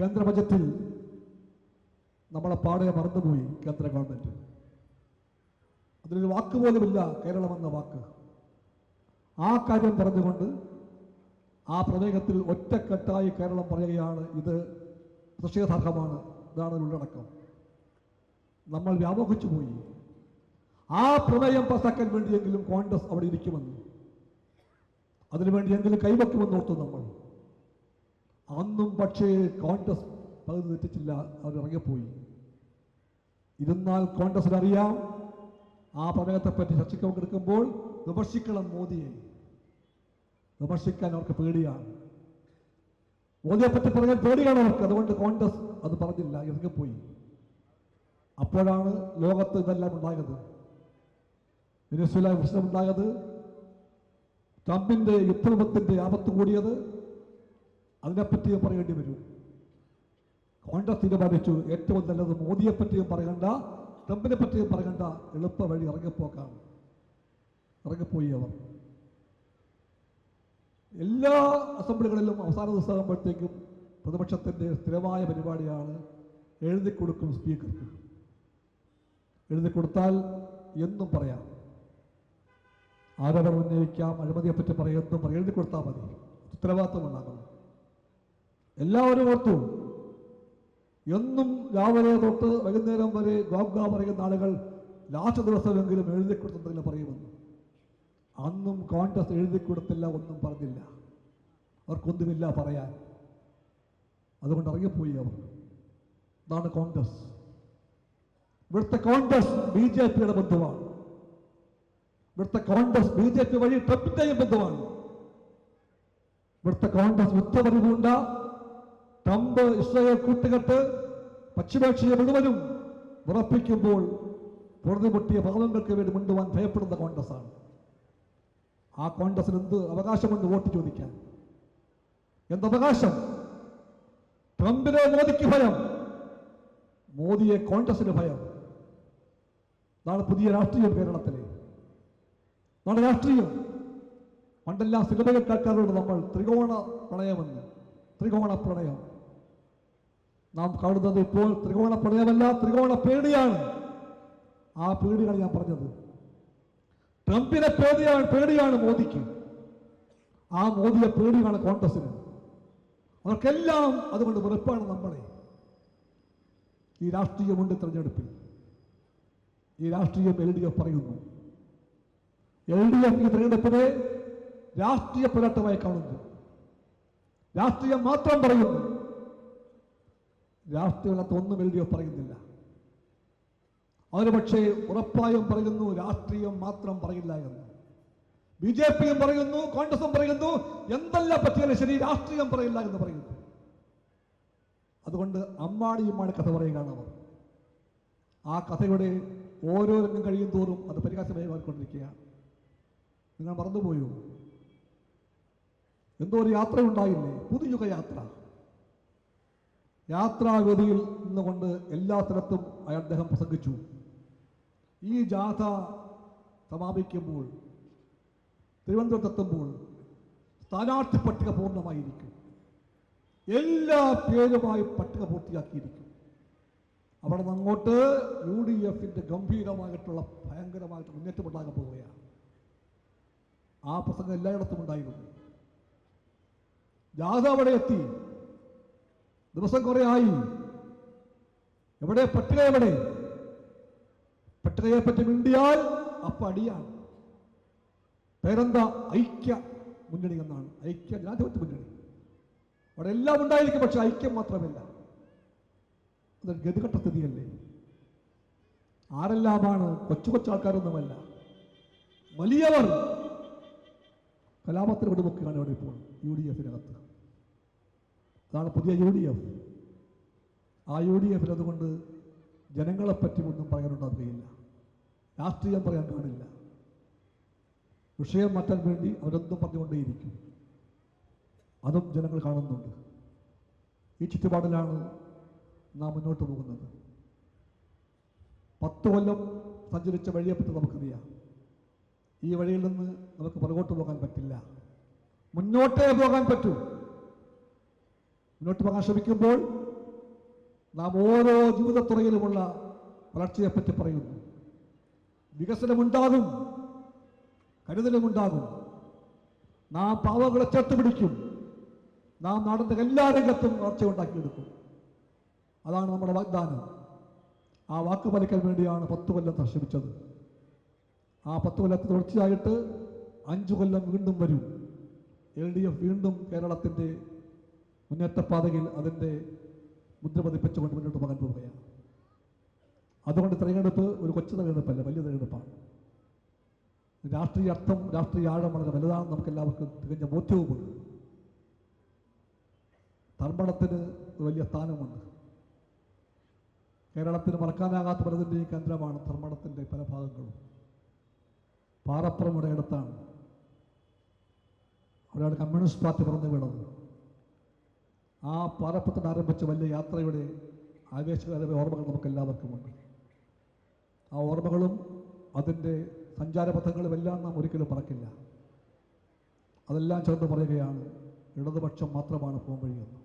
കേന്ദ്ര ബജറ്റിൽ നമ്മളെ പാടെ മറന്നുപോയി കേന്ദ്ര ഗവൺമെൻറ്. അതിലൊരു വാക്ക് പോലുമില്ല കേരളം എന്ന വാക്ക്. ആ കാര്യം പറഞ്ഞുകൊണ്ട് ആ പ്രമേയത്തിൽ ഒറ്റക്കെട്ടായി കേരളം പറയുകയാണ് ഇത് പ്രതിഷേധാർഹമാണ്. ഇതാണ് ഉള്ളടക്കം. നമ്മൾ വ്യാമോഹിച്ചു പോയി. ആ പ്രമേയം പാസാക്കാൻ വേണ്ടിയെങ്കിലും കോൺഗ്രസ് അവിടെ ഇരിക്കുമെന്ന്, അതിനുവേണ്ടിയെങ്കിലും കൈവയ്ക്കുമെന്ന് ഓർത്തു നമ്മൾ. അന്നും പക്ഷേ കോൺഗ്രസ് പകുതി തെറ്റിച്ചില്ല, അവർ ഇറങ്ങിപ്പോയി. ഇരുന്നാൽ കോൺഗ്രസിനറിയാം ആ പ്രമേയത്തെപ്പറ്റി ചർച്ചയ്ക്ക് പങ്കെടുക്കുമ്പോൾ വിമർശിക്കണം മോദിയെ. വിമർശിക്കാൻ അവർക്ക് പേടിയാണ്. മോദിയെപ്പറ്റി പറയാൻ പേടിയാണ് അവർക്ക്. അതുകൊണ്ട് കോൺഗ്രസ് അത് പറഞ്ഞില്ല, ഇറങ്ങിപ്പോയി. അപ്പോഴാണ് ലോകത്ത് ഇതെല്ലാം ഉണ്ടായത്. വെനസ്വേല പ്രശ്നമുണ്ടായത്, ട്രംപിൻ്റെ യുദ്ധവിപത്തിൻ്റെ ആപത്ത് കൂടിയത്. അതിനെപ്പറ്റി പറയേണ്ടി വരും. കോൺഗ്രസ് തീരുമാനിച്ചു ഏറ്റവും നല്ലത് മോദിയെപ്പറ്റിയും പറയണ്ട, ട്രംപിനെ പറ്റിയും പറയണ്ട, എളുപ്പ വഴി ഇറങ്ങിപ്പോക്കാണ്. ഇറങ്ങിപ്പോയി അവർ. എല്ലാ അസംബ്ലികളിലും അവസാന ദിവസമാകുമ്പോഴത്തേക്കും പ്രതിപക്ഷത്തിൻ്റെ സ്ഥിരമായ പരിപാടിയാണ് എഴുതി കൊടുക്കും സ്പീക്കർക്ക്. എഴുതി കൊടുത്താൽ എന്നും പറയാം, ആരോപണം ഉന്നയിക്കാം, അഴിമതിയെപ്പറ്റി പറയുന്നതും എഴുതി കൊടുത്താൽ മതി, ഉത്തരവാദിത്വം ഉണ്ടാകണം. എല്ലാവരും ഓർത്തു. എന്നും രാവിലെ തൊട്ട് വൈകുന്നേരം വരെ ഗോബ്ഗ പറയുന്ന ആളുകൾ ലാസ്റ്റ് ദിവസമെങ്കിലും എഴുതി കൊടുത്തെന്തെങ്കിലും പറയുമെന്ന്. അന്നും കോൺഗ്രസ് എഴുതി കൊടുത്തില്ല, ഒന്നും പറഞ്ഞില്ല. അവർക്കൊന്നുമില്ല പറയാൻ. അതുകൊണ്ട് ഇറങ്ങിപ്പോയി അവർ. ഇതാണ് കോൺഗ്രസ്. ഇവിടുത്തെ കോൺഗ്രസ് ബി ജെ പിയുടെ ബന്ധുവാണ്. ഇവിടുത്തെ കോൺഗ്രസ് ബി ജെ പി വഴി ട്രംപിന്റെയും ബന്ധുവാണ്. ഇവിടുത്തെ കോൺഗ്രസ് യുദ്ധപരിപൂണ്ട ട്രംപ് ഇസ്രായേൽ കൂട്ടുകെട്ട് പശ്ചിമേഷ്യയെ മുഴുവനും ഉറപ്പിക്കുമ്പോൾ പൊറുതിമുട്ടിയ പാവങ്ങൾക്ക് വേണ്ടി മുണ്ടുവാൻ ഭയപ്പെടുന്ന കോൺഗ്രസ്സാണ്. ആ കോൺഗ്രസിന് എന്ത് അവകാശമുണ്ട് വോട്ട് ചോദിക്കാൻ? എന്തവകാശം? ട്രംപിനെ മോദിക്ക് ഭയം, മോദിയെ കോൺഗ്രസിന് ഭയം. ഇതാണ് പുതിയ രാഷ്ട്രീയം കേരളത്തിലെ. ഇതാണ് രാഷ്ട്രീയം. പണ്ടെല്ലാം സിനിമകൾ കേൾക്കാറുണ്ട് നമ്മൾ ത്രികോണ പ്രണയമെന്ന്. ത്രികോണ പ്രണയം നാം കാണുന്നത് ഇപ്പോൾ ത്രികോണ പ്രണയമല്ല, ത്രികോണ പേടിയാണ്. ആ പേടിയാണ് ഞാൻ പറഞ്ഞത്. ട്രംപിനെ പേടിയാണ് മോദിക്ക്. ആ മോദിയെ പേടിയാണ് കോൺഗ്രസിന്. അവർക്കെല്ലാം അതുകൊണ്ട് വെറുപ്പാണ് നമ്മളെ. ഈ രാഷ്ട്രീയമുണ്ട് തെരഞ്ഞെടുപ്പിൽ. ഈ രാഷ്ട്രീയം LDF പറയുന്നു. LDF ഈ തെരഞ്ഞെടുപ്പിനെ രാഷ്ട്രീയ പോരാട്ടമായി കാണുന്നു. രാഷ്ട്രീയം മാത്രം പറയുന്നു. രാഷ്ട്രീയമല്ലാത്ത ഒന്നും LDF പറയുന്നില്ല. അവര് പക്ഷേ ഉറപ്പായും പറയുന്നു രാഷ്ട്രീയം മാത്രം പറയില്ല എന്ന്. BJPയും പറയുന്നു, കോൺഗ്രസും പറയുന്നു, എന്തെല്ലാം പറ്റിയാലും ശരി രാഷ്ട്രീയം പറയില്ല എന്ന് പറയുന്നു. അതുകൊണ്ട് അമ്മാണിയുമാണ് കഥ പറയുകയാണ് അവർ. ആ കഥയുടെ ഓരോ രംഗം കഴിയും തോറും അത് പരിഹാസമായി മാറിക്കൊണ്ടിരിക്കുകയാണ്. നിങ്ങൾ മറന്നുപോയോ? എന്തോ ഒരു യാത്ര ഉണ്ടായില്ലേ, പുതുയുഗ യാത്ര. യാത്രാവേദിയിൽ നിന്നുകൊണ്ട് എല്ലാ സ്ഥലത്തും അദ്ദേഹം പ്രസംഗിച്ചു. ഈ ജാഥ സമാപിക്കുമ്പോൾ, തിരുവനന്തപുരത്തെത്തുമ്പോൾ സ്ഥാനാർത്ഥി പട്ടിക പൂർണ്ണമായിരിക്കും. എല്ലാ പേരുമായി പട്ടിക പൂർത്തിയാക്കിയിരിക്കും. അവിടെ നിന്ന് അങ്ങോട്ട് UDFന്റെ ഗംഭീരമായിട്ടുള്ള ഭയങ്കരമായിട്ട് മുന്നേറ്റം ഉണ്ടാകാൻ പോവുകയാണ്. ആ പ്രസംഗം എല്ലായിടത്തും ഉണ്ടായിരുന്നു. ജാഥ അവിടെ എത്തി. ദിവസം കുറെ ആയി. എവിടെ പട്ടിക? എവിടെ പട്ടികയെപ്പറ്റി മിണ്ടിയാൽ അപ്പൊ അടിയാണ്. പേരെന്താ? ഐക്യ മുന്നണി എന്നാണ്. ഐക്യ ജനാധിപത്യ മുന്നണി. അവിടെ എല്ലാം ഉണ്ടായിരിക്കും, പക്ഷെ ഐക്യം മാത്രമല്ല. അതൊരു ഗതികെട്ട സ്ഥിതിയല്ലേ? ആരെല്ലാമാണ്? കൊച്ചു കൊച്ചാൾക്കാരൊന്നുമല്ല, വലിയവർ കലാപത്തിന് വിടുവെക്കുകയാണ് ഇവിടെ ഇപ്പോൾ UDFനകത്ത്. അതാണ് പുതിയ UDF. ആ UDFൽ അതുകൊണ്ട് ജനങ്ങളെപ്പറ്റി ഒന്നും പറയാനുണ്ടാകുകയില്ല. രാഷ്ട്രീയം പറയാൻ കാണില്ല. വിഷയം മാറ്റാൻ വേണ്ടി അവരെന്തും പറഞ്ഞുകൊണ്ടേയിരിക്കും. അതും ജനങ്ങൾ കാണുന്നുണ്ട്. ഈ ചുറ്റുപാടിലാണ് നാം മുന്നോട്ട് പോകുന്നത്. 10 കൊല്ലം സഞ്ചരിച്ച വഴിയെപ്പറ്റി നമുക്കറിയാം. ഈ വഴിയിൽ നിന്ന് നമുക്ക് പുറകോട്ട് പോകാൻ പറ്റില്ല. മുന്നോട്ടേ പോകാൻ പറ്റൂ. മുന്നോട്ട് പോകാൻ ശ്രമിക്കുമ്പോൾ നാം ഓരോ ജീവിതത്തുറയിലുമുള്ള വളർച്ചയെപ്പറ്റി പറയുന്നു. വികസനമുണ്ടാകും, കരുതലുമുണ്ടാകും. നാം പാവങ്ങളെ ചേർത്ത് പിടിക്കും. നാം നാടിൻ്റെ എല്ലാ രംഗത്തും വളർച്ച ഉണ്ടാക്കിയെടുക്കും. അതാണ് നമ്മുടെ വാഗ്ദാനം. ആ വാക്ക് പാലിക്കാൻ വേണ്ടിയാണ് 10 കൊല്ലം ശ്രമിച്ചത്. ആ 10 കൊല്ലത്തിൽ തുടർച്ചയായിട്ട് 5 കൊല്ലം വീണ്ടും വരും. LDF വീണ്ടും കേരളത്തിൻ്റെ മുന്നേറ്റപ്പാതയിൽ അതിൻ്റെ മുദ്ര പതിപ്പിച്ചുകൊണ്ട് മുന്നോട്ട് പോകാൻ പോവുകയാണ്. അതുകൊണ്ട് തിരഞ്ഞെടുപ്പ് ഒരു കൊച്ചു തിരഞ്ഞെടുപ്പല്ല, വലിയ തിരഞ്ഞെടുപ്പാണ്. രാഷ്ട്രീയ അർത്ഥം, രാഷ്ട്രീയ ആഴം വളരെ വലുതാണെന്ന് നമുക്ക് എല്ലാവർക്കും തികഞ്ഞ ബോധ്യവുമുണ്ട്. ധർമ്മടത്തിന് ഒരു വലിയ സ്ഥാനമുണ്ട്. കേരളത്തിന് മറക്കാനാകാത്ത പലതിൻ്റെയും കേന്ദ്രമാണ് ധർമ്മടത്തിൻ്റെ പല ഭാഗങ്ങളും. പാറപ്പുറം ഇവിടെ അടുത്താണ്. അവിടെയാണ് കമ്മ്യൂണിസ്റ്റ് പാർട്ടി പിറന്നു വീണത്. ആ പാറപ്പുറത്തിന് ആരംഭിച്ച വലിയ യാത്രയുടെ ആവേശകരമായ ഓർമ്മകൾ നമുക്ക് എല്ലാവർക്കുമുണ്ട്. ആ ഓർമ്മകളും അതിൻ്റെ സഞ്ചാരപഥങ്ങളും എല്ലാം നാം ഒരിക്കലും മറക്കില്ല. അതെല്ലാം ചേർന്ന് പറയുകയാണ്, ഇടതുപക്ഷം മാത്രമാണ് പോംവഴിയെന്ന്.